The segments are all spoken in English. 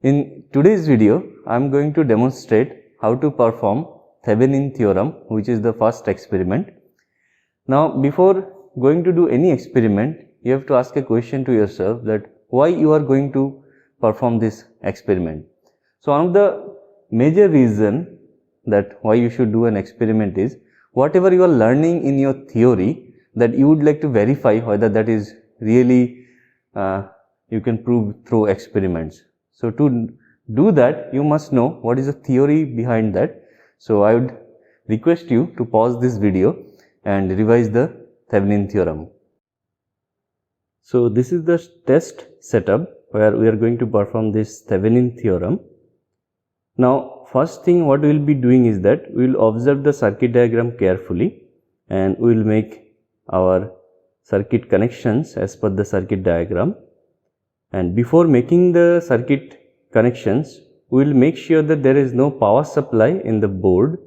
In today's video, I am going to demonstrate how to perform Thevenin theorem, which is the first experiment. Now, before going to do any experiment, you have to ask a question to yourself that why you are going to perform this experiment. So, one of the major reason that why you should do an experiment is whatever you are learning in your theory that you would like to verify whether that is really you can prove through experiments. So, to do that you must know what is the theory behind that. So, I would request you to pause this video and revise the Thevenin theorem. So, this is the test setup where we are going to perform this Thevenin theorem. Now, first thing what we will be doing is that we will observe the circuit diagram carefully and we will make our circuit connections as per the circuit diagram. And before making the circuit connections, we will make sure that there is no power supply in the board.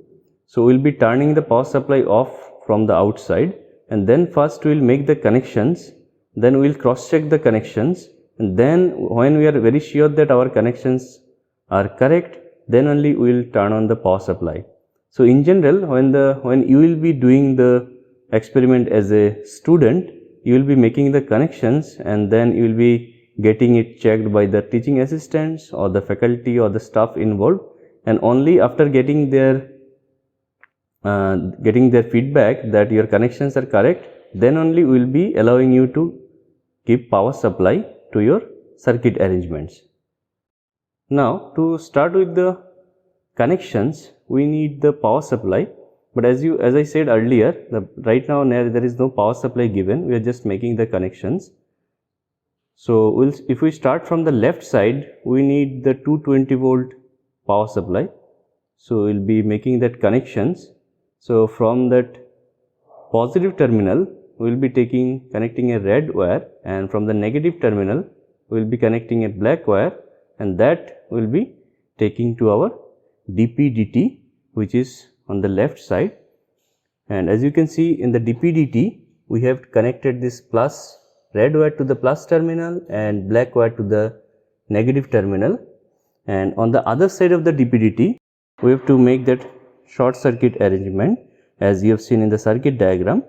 So, we will be turning the power supply off from the outside, and then first we will make the connections, then we will cross check the connections, and then when we are very sure that our connections are correct, then only we will turn on the power supply. So, in general, when you will be doing the experiment as a student, you will be making the connections and then you will be getting it checked by the teaching assistants or the faculty or the staff involved, and only after getting their feedback that your connections are correct, then only we will be allowing you to give power supply to your circuit arrangements. Now, to start with the connections, we need the power supply, but as I said earlier, right now there is no power supply given, we are just making the connections. So, if we start from the left side, we need the 220 volt power supply. So, we will be making that connections. So, from that positive terminal, we will be connecting a red wire, and from the negative terminal, we will be connecting a black wire, and that will be taking to our DPDT, which is on the left side. And as you can see in the DPDT, we have connected this red wire to the plus terminal and black wire to the negative terminal, and on the other side of the DPDT we have to make that short circuit arrangement as you have seen in the circuit diagram,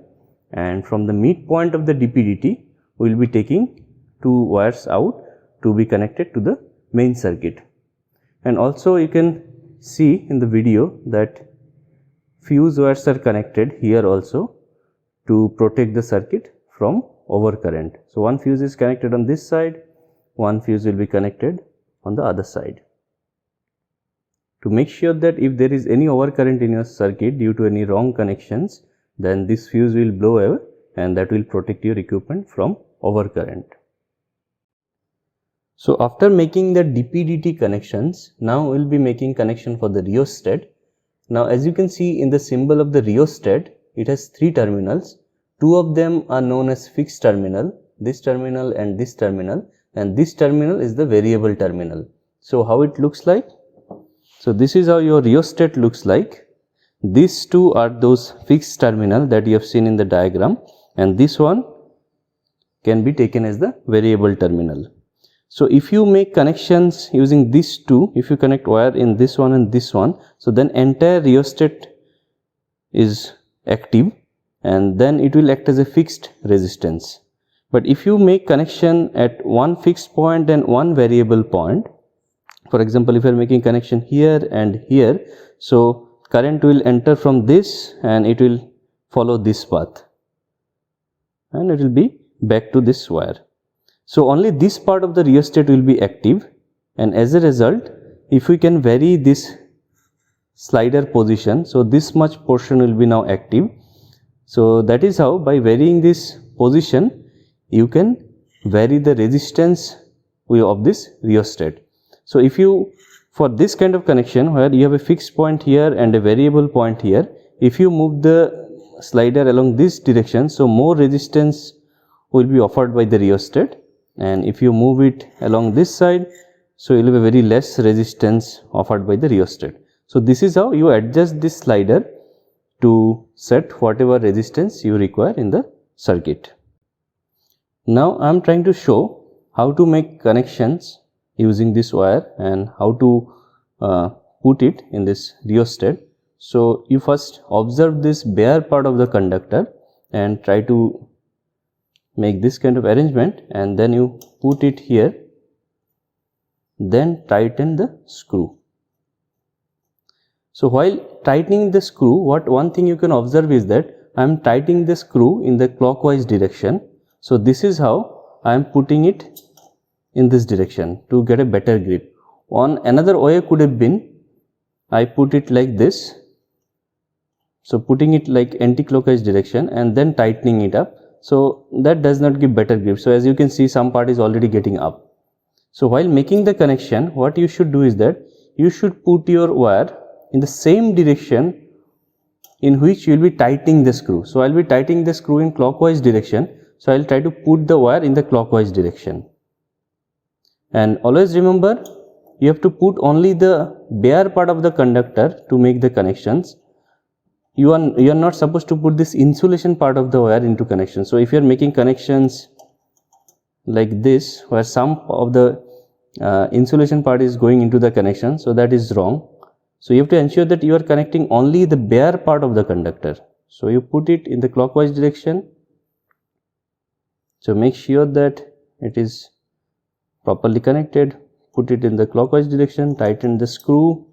and from the midpoint of the DPDT we will be taking two wires out to be connected to the main circuit. And also you can see in the video that fuse wires are connected here also to protect the circuit from overcurrent. So, one fuse is connected on this side, one fuse will be connected on the other side, to make sure that if there is any overcurrent in your circuit due to any wrong connections, then this fuse will blow away and that will protect your equipment from overcurrent. So, after making the DPDT connections, now we will be making connection for the rheostat. Now, as you can see in the symbol of the rheostat, it has three terminals. Two of them are known as fixed terminal, this terminal and this terminal, and this terminal is the variable terminal. So, how it looks like? So, this is how your rheostat looks like. These two are those fixed terminal that you have seen in the diagram, and this one can be taken as the variable terminal. So, if you make connections using these two, if you connect wire in this one and this one, so then entire rheostat is active and then it will act as a fixed resistance. But if you make connection at one fixed point and one variable point, for example, if you are making connection here and here, so current will enter from this and it will follow this path and it will be back to this wire. So, only this part of the rheostat will be active, and as a result, if we can vary this slider position, so this much portion will be now active. So, that is how by varying this position you can vary the resistance of this rheostat. So, if you for this kind of connection where you have a fixed point here and a variable point here, if you move the slider along this direction, so more resistance will be offered by the rheostat, and if you move it along this side, so you will have a very less resistance offered by the rheostat. So, this is how you adjust this slider to set whatever resistance you require in the circuit. Now, I am trying to show how to make connections using this wire and how to put it in this rheostat. So you first observe this bare part of the conductor and try to make this kind of arrangement, and then you put it here, then tighten the screw. So while tightening the screw, one thing you can observe is that I am tightening the screw in the clockwise direction. So this is how I am putting it in this direction to get a better grip. Another way could have been I put it like this. So putting it like anti-clockwise direction and then tightening it up. So that does not give better grip. So as you can see, some part is already getting up. So while making the connection, what you should do is that you should put your wire in the same direction in which you will be tightening the screw. So I will be tightening the screw in clockwise direction. So I will try to put the wire in the clockwise direction. And always remember, you have to put only the bare part of the conductor to make the connections. You are not supposed to put this insulation part of the wire into connection. So if you are making connections like this, where some of the insulation part is going into the connection, so that is wrong. So you have to ensure that you are connecting only the bare part of the conductor. So you put it in the clockwise direction. So make sure that it is properly connected. Put it in the clockwise direction, tighten the screw,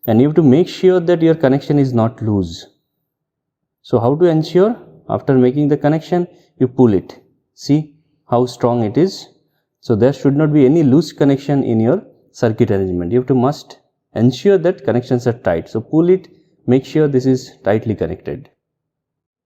and you have to make sure that your connection is not loose. So how to ensure? After making the connection, you pull it. See how strong it is. So there should not be any loose connection in your circuit arrangement. You have to must ensure that connections are tight. So pull it, make sure this is tightly connected.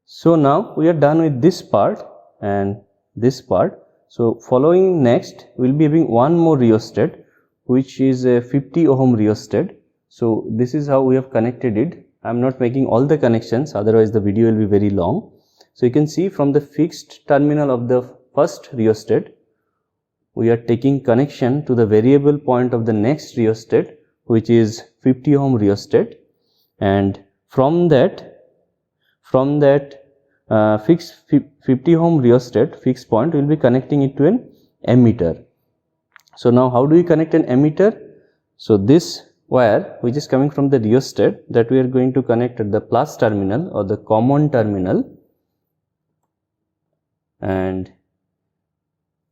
So now we are done with this part and this part. So following next, we will be having one more rheostat, which is a 50 ohm rheostat. So this is how we have connected it. I am not making all the connections, otherwise the video will be very long. So you can see from the fixed terminal of the first rheostat, we are taking connection to the variable point of the next rheostat, which is 50 ohm rheostat, and from that fixed 50 ohm rheostat fixed point, we will be connecting it to an ammeter. So now how do we connect an ammeter? So this wire which is coming from the rheostat, that we are going to connect at the plus terminal or the common terminal, and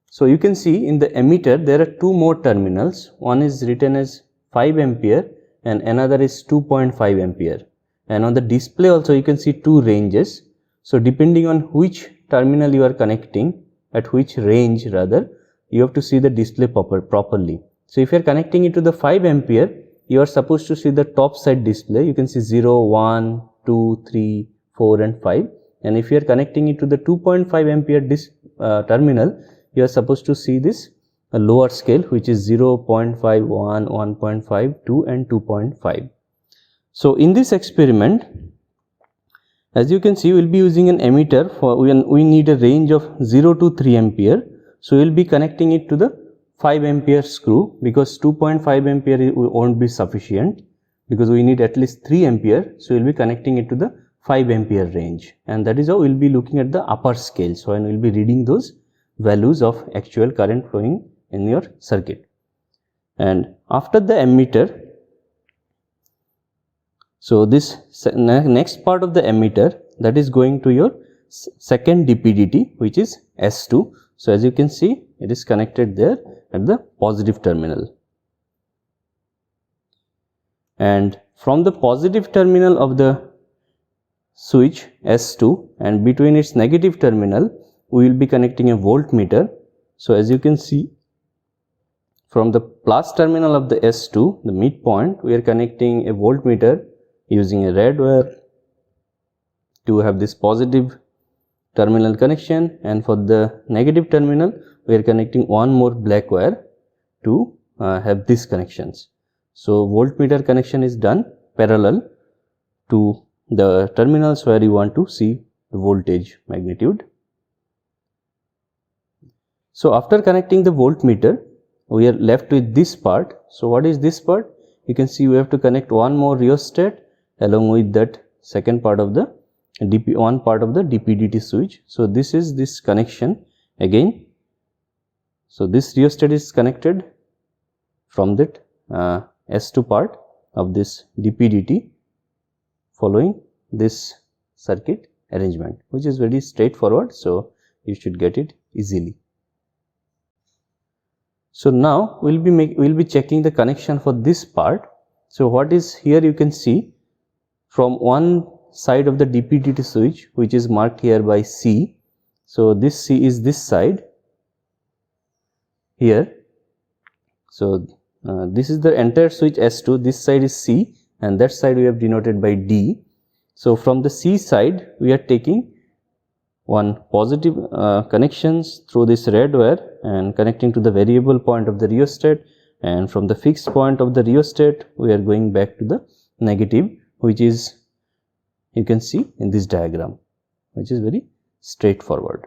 so you can see in the ammeter there are two more terminals. One is written as 5 ampere and another is 2.5 ampere, and on the display also you can see two ranges. So depending on which terminal you are connecting, at which range rather, you have to see the display properly. So if you are connecting it to the 5 ampere, you are supposed to see the top side display. You can see 0, 1, 2, 3, 4 and 5. And if you are connecting it to the 2.5 ampere terminal, you are supposed to see this lower scale, which is 0.51, 1.5, 2 and 2.5. So in this experiment, as you can see, we will be using an ammeter for when we need a range of 0 to 3 ampere. So we will be connecting it to the 5 ampere screw, because 2.5 ampere won't be sufficient, because we need at least 3 ampere. So we will be connecting it to the 5 ampere range, and that is how we will be looking at the upper scale. So and we will be reading those values of actual current flowing in your circuit. And after the ammeter, so this next part of the ammeter, that is going to your second DPDT, which is S2. So as you can see, it is connected there at the positive terminal, and from the positive terminal of the switch S2 and between its negative terminal, we will be connecting a voltmeter. So as you can see, from the plus terminal of the S2, the midpoint, we are connecting a voltmeter using a red wire to have this positive terminal connection, and for the negative terminal we are connecting one more black wire to have these connections. So voltmeter connection is done parallel to the terminals where you want to see the voltage magnitude. So after connecting the voltmeter, we are left with this part. So what is this part? You can see we have to connect one more rheostat along with that second part of the one part of the DPDT switch. So this is this connection again. So this rheostat is connected from that S2 part of this DPDT following this circuit arrangement, which is very straightforward, so you should get it easily. So now we'll be checking the connection for this part. So what is here, you can see from one side of the DPDT switch, which is marked here by C. So this C is this side here. So this is the entire switch S2, this side is C and that side we have denoted by D. So from the C side we are taking one positive connections through this red wire and connecting to the variable point of the rheostat, and from the fixed point of the rheostat we are going back to the negative, which is, you can see in this diagram, which is very straightforward.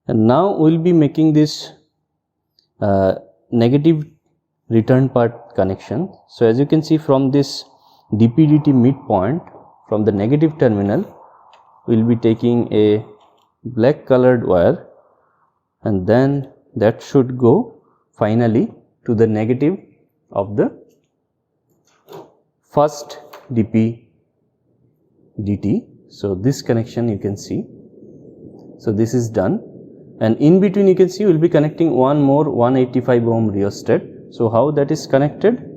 And now we will be making this negative return part connection. So as you can see, from this DPDT midpoint, from the negative terminal, we will be taking a black colored wire, and then that should go finally to the negative of the first DPDT. So this connection you can see. So this is done, and in between you can see we will be connecting one more 185 ohm rheostat. So how that is connected?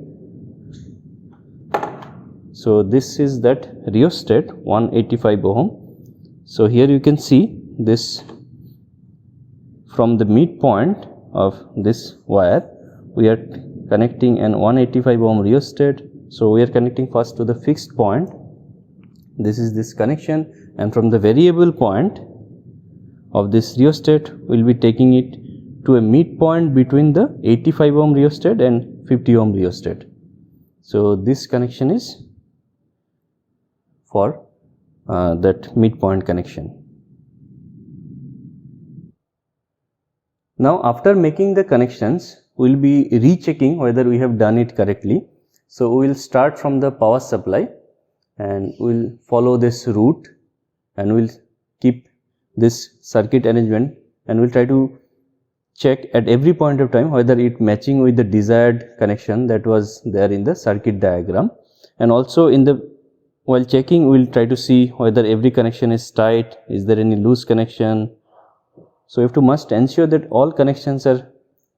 So this is that rheostat 185 ohm. So here you can see this, from the midpoint of this wire we are connecting an 185 ohm rheostat. So we are connecting first to the fixed point, this is this connection, and from the variable point of this rheostat we will be taking it to a midpoint between the 85 ohm rheostat and 50 ohm rheostat. So this connection is for that midpoint connection. Now after making the connections, we will be rechecking whether we have done it correctly. So we will start from the power supply and we will follow this route, and we will keep this circuit arrangement, and we will try to check at every point of time whether it matching with the desired connection that was there in the circuit diagram. And also while checking we will try to see whether every connection is tight, is there any loose connection. So you have to must ensure that all connections are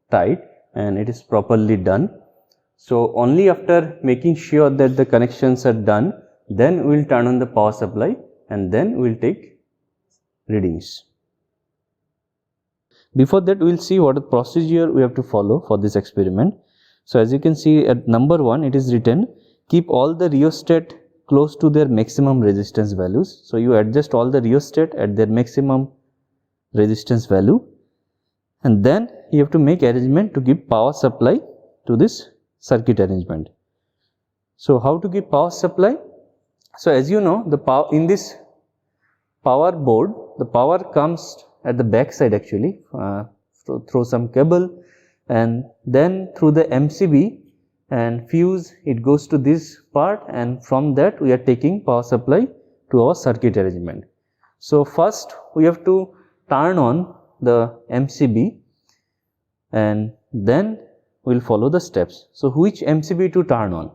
tight and it is properly done. So only after making sure that the connections are done, then we will turn on the power supply and then we will take readings. Before that, we will see what the procedure we have to follow for this experiment. So as you can see at number 1, it is written, keep all the rheostat close to their maximum resistance values. So you adjust all the rheostat at their maximum resistance value, and then you have to make arrangement to give power supply to this circuit arrangement. So how to give power supply? So as you know, the power in this power board, the power comes at the back side actually through some cable, and then through the MCB and fuse it goes to this part, and from that we are taking power supply to our circuit arrangement. So first we have to turn on the MCB and then we will follow the steps. So which MCB to turn on?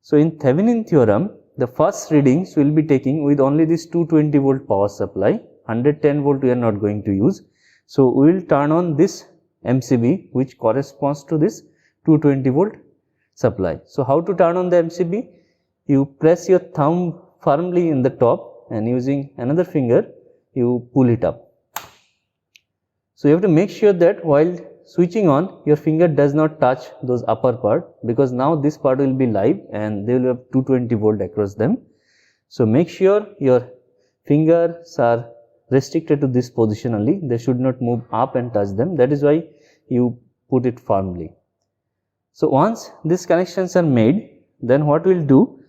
So in Thevenin theorem, the first readings we will be taking with only this 220 volt power supply, 110 volt we are not going to use. So we will turn on this MCB which corresponds to this 220 volt supply. So how to turn on the MCB? You press your thumb firmly in the top and using another finger you pull it up. So you have to make sure that while switching on, your finger does not touch those upper part, because now this part will be live and they will have 220 volt across them. So make sure your fingers are restricted to this position only, they should not move up and touch them. That is why you put it firmly. So once these connections are made, then what we will do,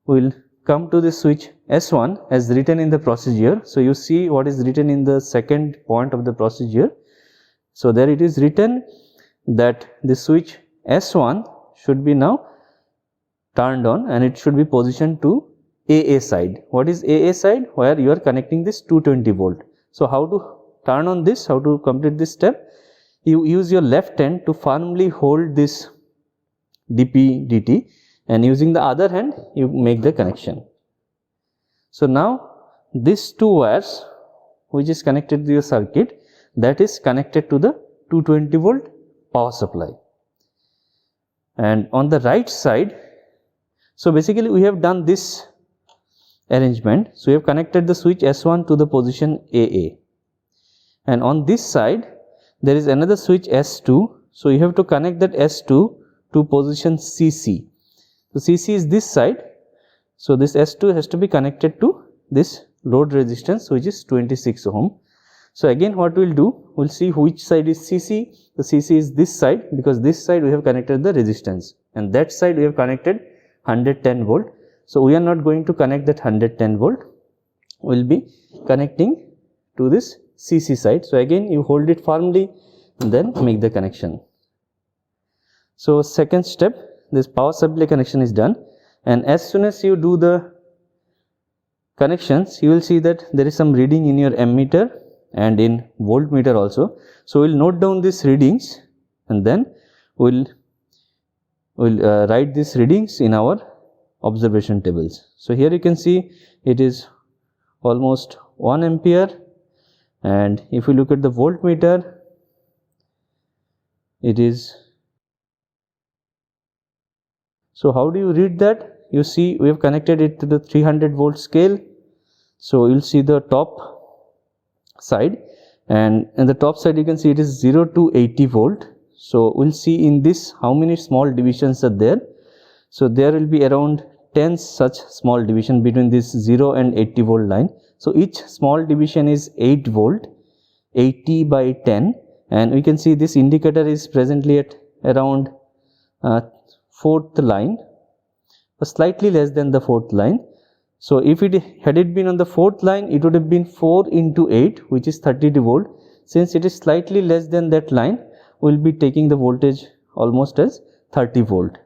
we will come to the switch S1 as written in the procedure. So you see what is written in the second point of the procedure. So there it is written that the switch S1 should be now turned on and it should be positioned to AA side. What is AA side? Where you are connecting this 220 volt. So how to turn on this, how to complete this step? you use your left hand to firmly hold this DPDT, and using the other hand you make the connection. So now these two wires which is connected to your circuit, that is connected to the 220 volt power supply. And on the right side, so basically we have done this arrangement. So we have connected the switch S1 to the position AA, and on this side there is another switch S2. So you have to connect that S2 to position CC. So CC is this side, so this S2 has to be connected to this load resistance which is 26 ohm. So again what we will do, we will see which side is CC. The CC is this side, because this side we have connected the resistance and that side we have connected 110 volt. So we are not going to connect that 110 volt, we will be connecting to this CC side. So again you hold it firmly and then make the connection. So second step, this power supply connection is done, and as soon as you do the connections, you will see that there is some reading in your ammeter and in voltmeter also. So we will note down these readings and then we will write these readings in our observation tables. So here you can see it is almost 1 ampere, and if you look at the voltmeter, it is. So how do you read that? You see we have connected it to the 300 volt scale. So you will see the top side, and in the top side you can see it is 0 to 80 volt. So we will see in this how many small divisions are there. So there will be around 10 such small division between this 0 and 80 volt line. So each small division is 8 volt, 80 by 10, and we can see this indicator is presently at around 4th line, slightly less than the 4th line. So if it had it been on the 4th line, it would have been 4 into 8, which is 32 volt. Since it is slightly less than that line, we will be taking the voltage almost as 30 volt.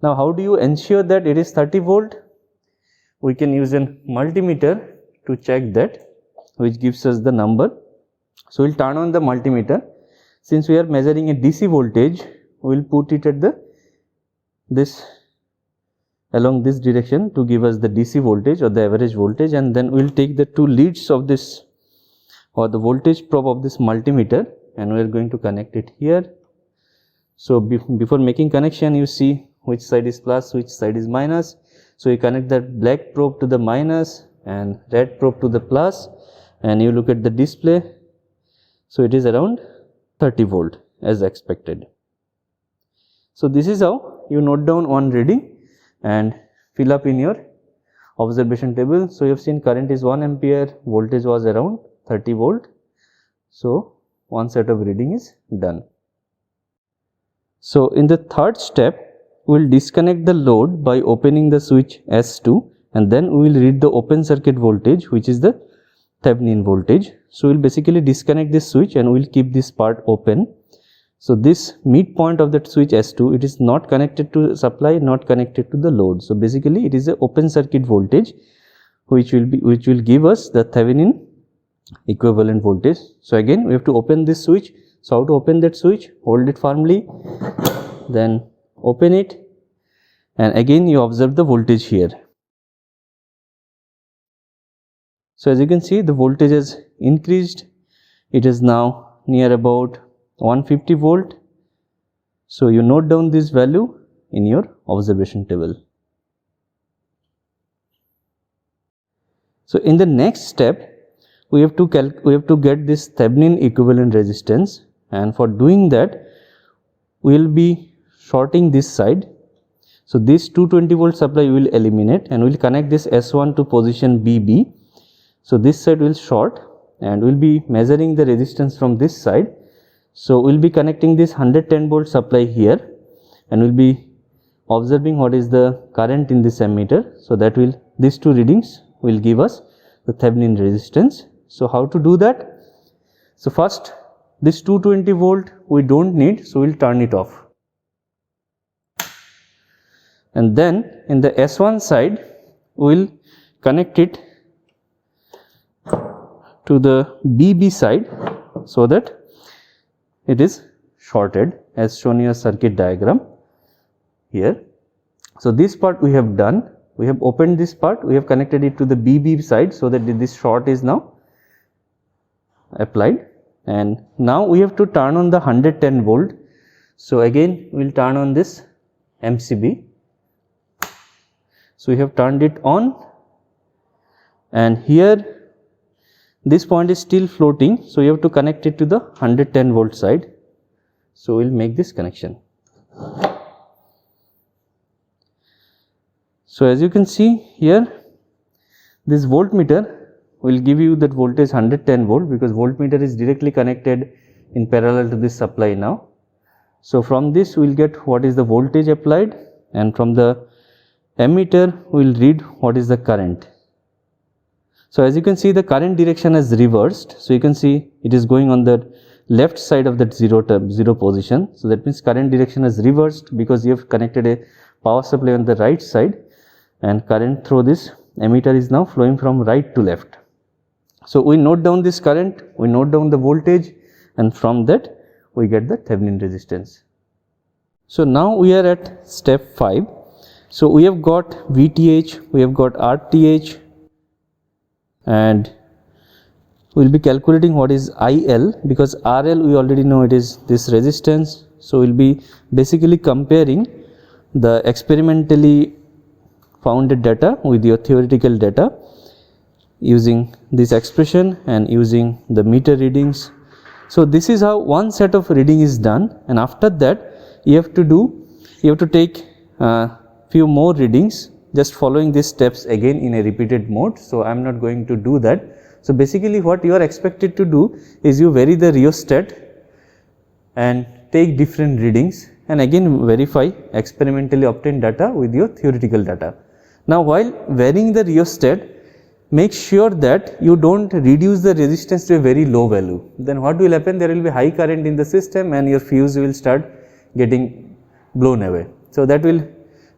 Now how do you ensure that it is 30 volt? We can use a multimeter to check that, which gives us the number. So we will turn on the multimeter. Since we are measuring a DC voltage, we will put it at along this direction to give us the DC voltage or the average voltage, and then we will take the two leads of this or the voltage probe of this multimeter and we are going to connect it here. So before making connection, you see which side is plus, which side is minus. So you connect that black probe to the minus and red probe to the plus, and you look at the display. So it is around 30 volt as expected. So this is how you note down one reading and fill up in your observation table. So you have seen current is 1 ampere, voltage was around 30 volt. So one set of reading is done. So in the third step, we will disconnect the load by opening the switch S2, and then we will read the open circuit voltage, which is the Thevenin voltage. So we will basically disconnect this switch and we will keep this part open. So this midpoint of that switch S2, it is not connected to supply, not connected to the load. So basically it is a open circuit voltage which will give us the Thevenin equivalent voltage. So again we have to open this switch. So how to open that switch? Hold it firmly, then open it, and again you observe the voltage here. So as you can see, the voltage has increased. It is now near about 150 volt. So you note down this value in your observation table. So in the next step, we have to get this Thevenin equivalent resistance, and for doing that we will be shorting this side. So this 220 volt supply we will eliminate and we will connect this S1 to position BB. So this side will short and we will be measuring the resistance from this side. So we will be connecting this 110 volt supply here and we will be observing what is the current in this ammeter. So that will, these two readings will give us the Thevenin resistance. So how to do that? So first, this 220 volt we don't need, so we will turn it off. And then in the S1 side, we will connect it to the BB side so that it is shorted as shown in your circuit diagram here. So this part we have done, we have opened this part, we have connected it to the BB side so that this short is now applied, and now we have to turn on the 110 volt. So again we will turn on this MCB. So we have turned it on, and here this point is still floating, so you have to connect it to the 110 volt side. So we will make this connection. So as you can see here, this voltmeter will give you that voltage 110 volt, because voltmeter is directly connected in parallel to this supply now. So from this we will get what is the voltage applied, and from the ammeter we will read what is the current. So as you can see, the current direction is reversed. So you can see it is going on the left side of that zero position. So that means current direction is reversed because you have connected a power supply on the right side, and current through this ammeter is now flowing from right to left. So we note down this current, we note down the voltage, and from that we get the Thevenin resistance. So now we are at step 5. So we have got VTH, we have got RTH, and we will be calculating what is IL, because RL we already know it is this resistance. So we will be basically comparing the experimentally founded data with your theoretical data using this expression and using the meter readings. So this is how one set of reading is done, and after that you have to take few more readings, just following these steps again in a repeated mode. So I am not going to do that. So basically what you are expected to do is you vary the rheostat and take different readings, and again verify experimentally obtained data with your theoretical data. Now while varying the rheostat, make sure that you don't reduce the resistance to a very low value. Then what will happen, there will be high current in the system and your fuse will start getting blown away. So that will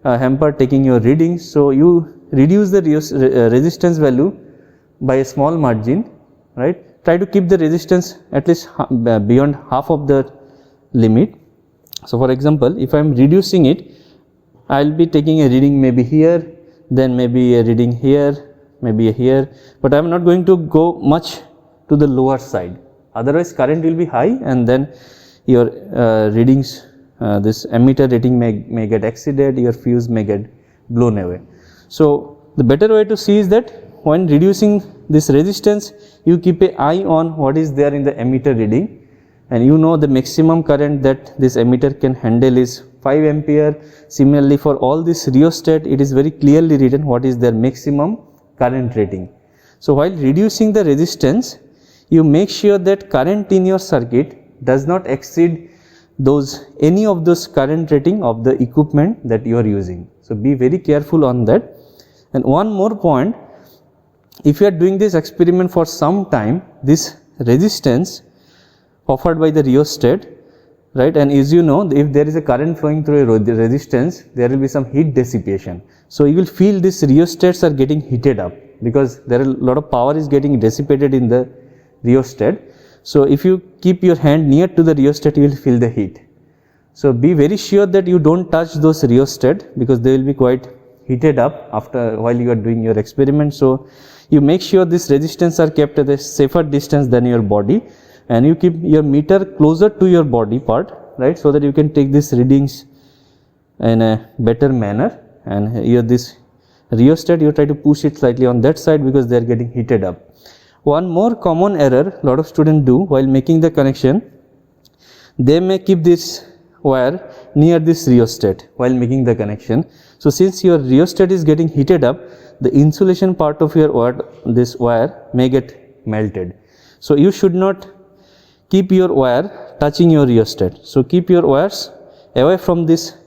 hamper taking your readings. So you reduce the resistance value by a small margin, right? Try to keep the resistance at least beyond half of the limit. So for example, if I am reducing it, I will be taking a reading maybe here, then maybe a reading here, maybe here, but I am not going to go much to the lower side, otherwise current will be high, and then your readings, this ammeter rating may get exceeded, your fuse may get blown away. So the better way to see is that when reducing this resistance, you keep an eye on what is there in the ammeter reading, and you know the maximum current that this ammeter can handle is 5 ampere. Similarly for all this rheostat, it is very clearly written what is their maximum current rating. So while reducing the resistance, you make sure that current in your circuit does not exceed any of those current rating of the equipment that you are using. So be very careful on that. And one more point, if you are doing this experiment for some time, this resistance offered by the rheostat, right, and as you know, if there is a current flowing through a resistance, there will be some heat dissipation. So you will feel these rheostats are getting heated up because there are a lot of power is getting dissipated in the rheostat. So if you keep your hand near to the rheostat, you will feel the heat. So be very sure that you don't touch those rheostat, because they will be quite heated up while you are doing your experiment. So you make sure this resistance are kept at a safer distance than your body, and you keep your meter closer to your body part, right, so that you can take these readings in a better manner. And here this rheostat, you try to push it slightly on that side because they are getting heated up. One more common error lot of students do while making the connection, they may keep this wire near this rheostat while making the connection. So since your rheostat is getting heated up, the insulation part of your wire, this wire may get melted. So you should not keep your wire touching your rheostat. So keep your wires away from this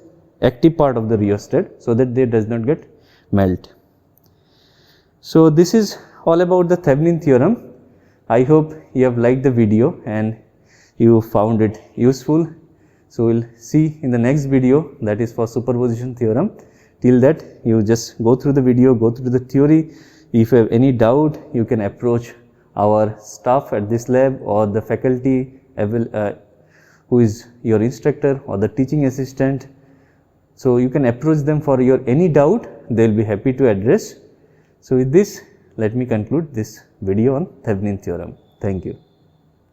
active part of the rheostat so that they does not get melt. So this is all about the Thevenin theorem. I hope you have liked the video and you found it useful. So we'll see in the next video, that is for superposition theorem. Till that, you just go through the video, go through the theory. If you have any doubt, you can approach our staff at this lab or the faculty who is your instructor or the teaching assistant. So you can approach them for your any doubt, they will be happy to address. So with this, let me conclude this video on Thevenin theorem. Thank you.